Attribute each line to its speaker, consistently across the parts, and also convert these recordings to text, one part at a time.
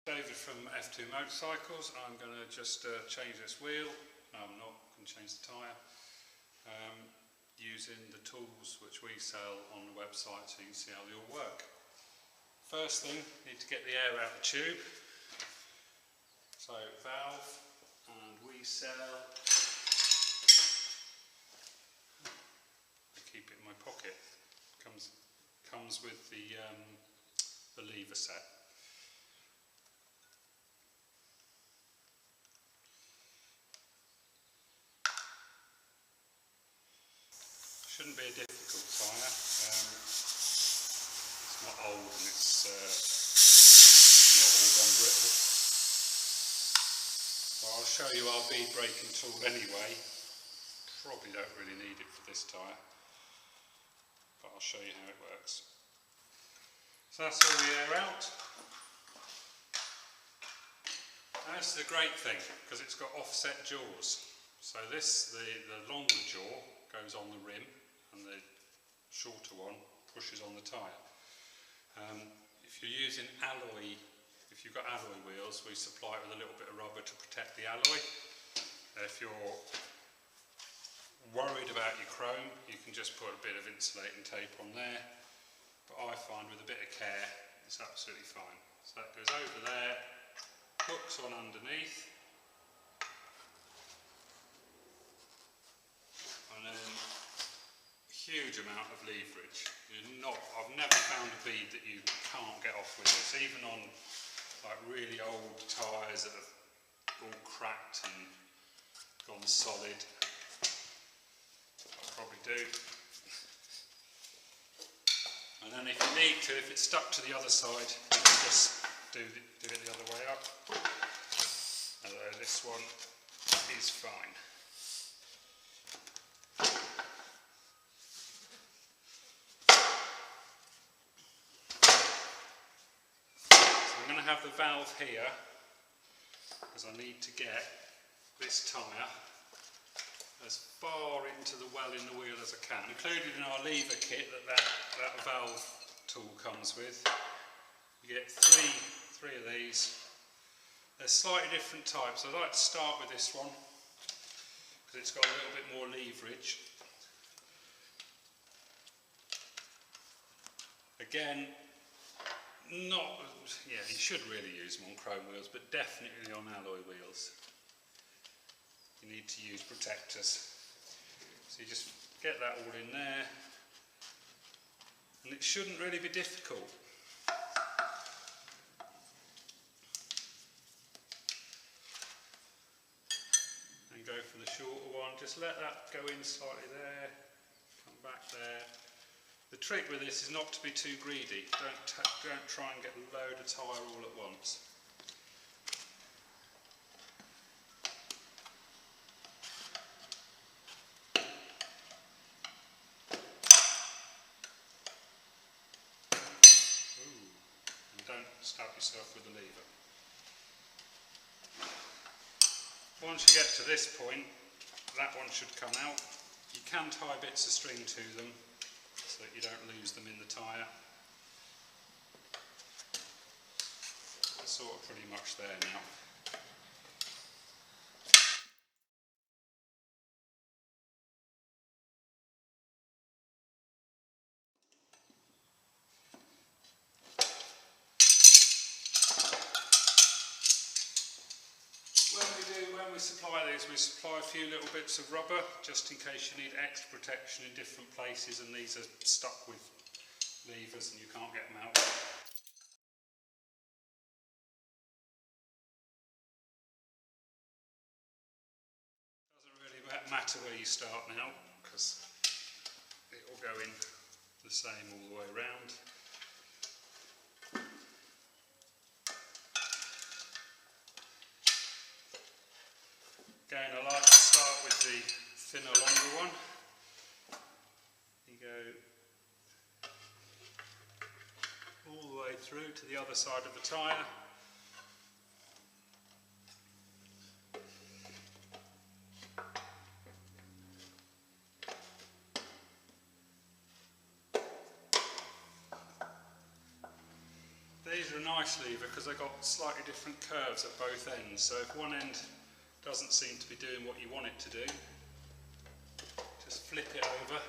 Speaker 1: David from F2 Motorcycles. I'm going to just change this wheel. No, I'm not going to change the tyre. Using the tools which we sell on the website so you can see how they all work. First thing, need to get the air out of the tube. So valve, and we sell, I keep it in my pocket, comes with the lever set. Shouldn't be a difficult tyre. It's not old and it's not all gone brittle. Well, I'll show you our bead braking tool anyway. Probably don't really need it for this tyre, but I'll show you how it works. So that's all the air out. Now this is a great thing because it's got offset jaws. So this, the longer jaw goes on the rim, and the shorter one pushes on the tyre. If you're using alloy, if you've got alloy wheels, we supply it with a little bit of rubber to protect the alloy. If you're worried about your chrome, you can just put a bit of insulating tape on there, but I find with a bit of care it's absolutely fine. So that goes over there, hooks on underneath, and then huge amount of leverage. I've never found a bead that you can't get off with this, even on like really old tyres that have all cracked and gone solid. I probably do. And then if you need to, if it's stuck to the other side, you can just do it the other way up. Although this one is fine. I'm going to have the valve here because I need to get this tyre as far into the well in the wheel as I can. Included in our lever kit that valve tool comes with, you get three of these. They're slightly different types. I'd like to start with this one because it's got a little bit more leverage. Again, you should really use them on chrome wheels, but definitely on alloy wheels. You need to use protectors. So you just get that all in there, and it shouldn't really be difficult. And go for the shorter one, just let that go in slightly there, come back there. The trick with this is not to be too greedy. Don't try and get a load of tyre all at once. And don't stab yourself with the lever. Once you get to this point, that one should come out. You can tie bits of string to them so that you don't lose them in the tyre. It's sort of pretty much there now. When we supply these, we supply a few little bits of rubber just in case you need extra protection in different places, and these are stuck with levers and you can't get them out. Doesn't really matter where you start now because it will go in the same all the way around. Again, I like to start with the thinner, longer one. You go all the way through to the other side of the tyre. These are a nice nice lever because they've got slightly different curves at both ends, so if one end doesn't seem to be doing what you want it to do, just flip it over.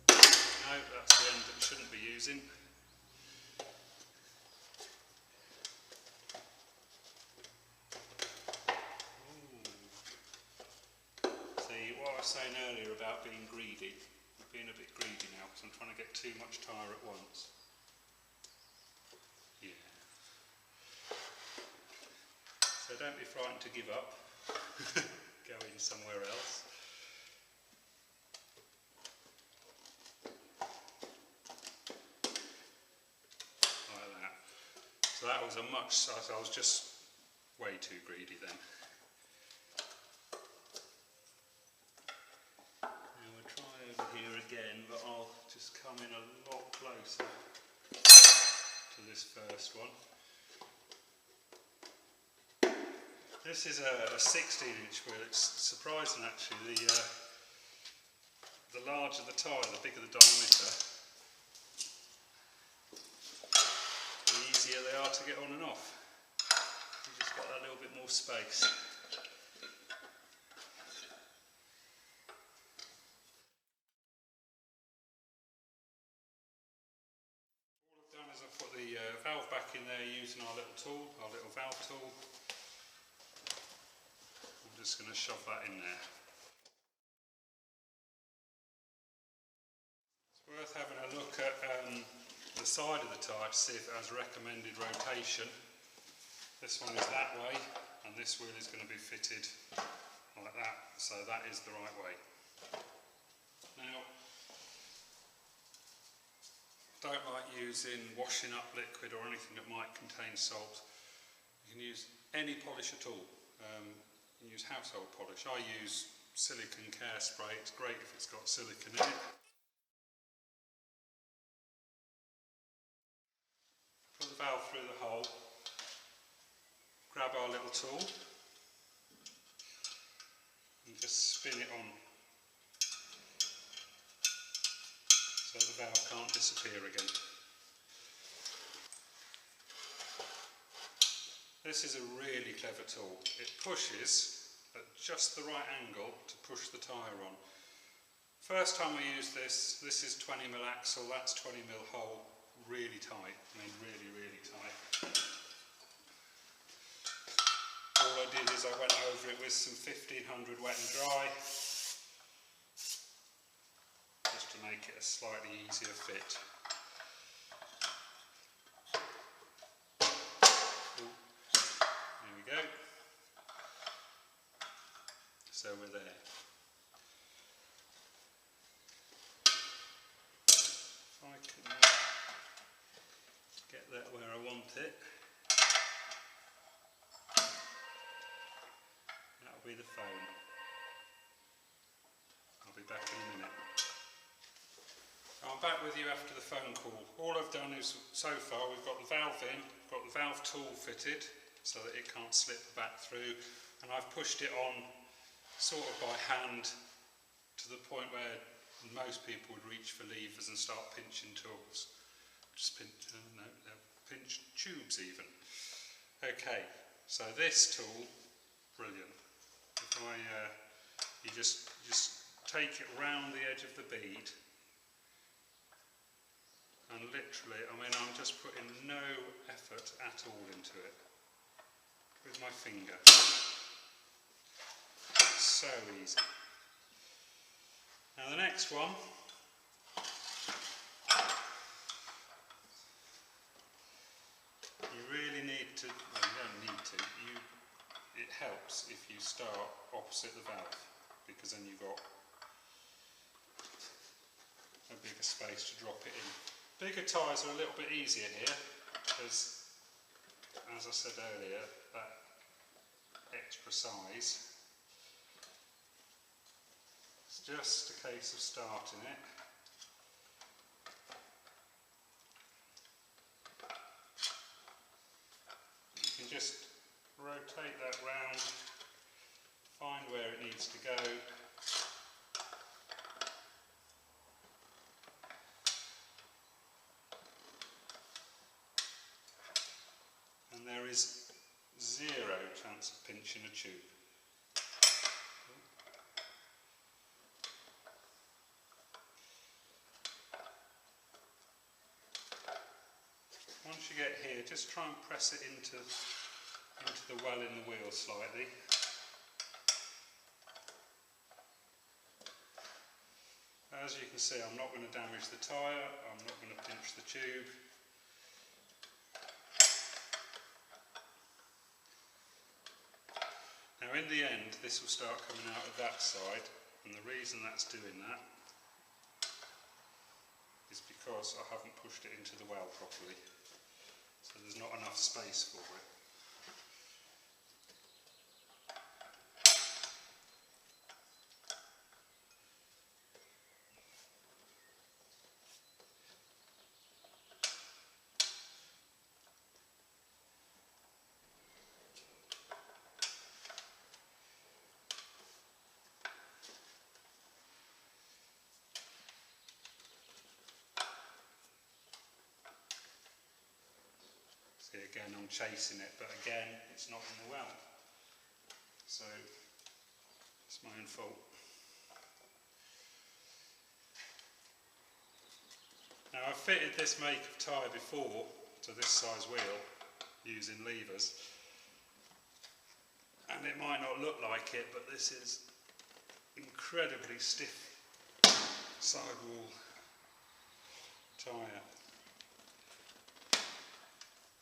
Speaker 1: No, that's the end that we shouldn't be using. See, what I was saying earlier about being greedy, I'm being a bit greedy now because I'm trying to get too much tyre at once. Yeah. So don't be frightened to give up. Go in somewhere else. Like that. So that was I was just way too greedy then. Now we'll try over here again, but I'll just come in a lot closer to this first one. This is a 16-inch wheel. It's surprising actually. The larger the tyre, the bigger the diameter, the easier they are to get on and off. You've just got that little bit more space. All I've done is I've put the valve back in there using our little tool, our little valve tool. I'm just going to shove that in there. It's worth having a look at the side of the tyre to see if it has recommended rotation. This one is that way, and this wheel is going to be fitted like that, so that is the right way. Now, don't like using washing up liquid or anything that might contain salt. You can use any polish at all. You can use household polish. I use silicone care spray. It's great if it's got silicone in it. Put the valve through the hole. Grab our little tool and just spin it on so the valve can't disappear again. This is a really clever tool. It pushes at just the right angle to push the tyre on. First time I used this, this is 20mm axle, that's 20mm hole, really tight, I mean really tight. All I did is I went over it with some 1500 wet and dry, just to make it a slightly easier fit. There we go. So we're there. If I can get that where I want it. That'll be the phone. I'll be back in a minute. I'm back with you after the phone call. All I've done is, so far, we've got the valve in, got the valve tool fitted so that it can't slip back through, and I've pushed it on sort of by hand to the point where most people would reach for levers and start pinching tools. Just pinch, no, pinch tubes even. Okay, so this tool, brilliant. If I, you just take it round the edge of the bead, and literally, I mean, I'm just putting no effort at all into it with my finger. It's so easy. Now the next one, you really need to, well, you don't need to, it helps if you start opposite the valve, because then you've got a bigger space to drop it in. Bigger tyres are a little bit easier here, because, as I said earlier, that extra size, it's just a case of starting it. You can just rotate that round, find where it needs to go. there is zero chance of pinching a tube. Once you get here, just try and press it into the well in the wheel slightly. As you can see, I'm not going to damage the tyre, I'm not going to pinch the tube. Now in the end, this will start coming out of that side, and the reason that's doing that is because I haven't pushed it into the well properly. So there's not enough space for it. See, again, I'm chasing it, but again, it's not in the well. So, it's my own fault. Now, I've fitted this make of tyre before to this size wheel using levers, and it might not look like it, but this is incredibly stiff sidewall tyre.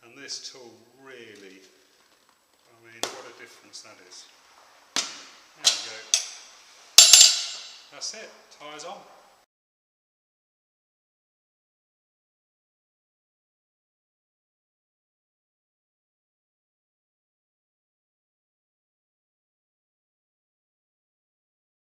Speaker 1: And this tool really, I mean, what a difference that is. There we go. That's it, tyre's on.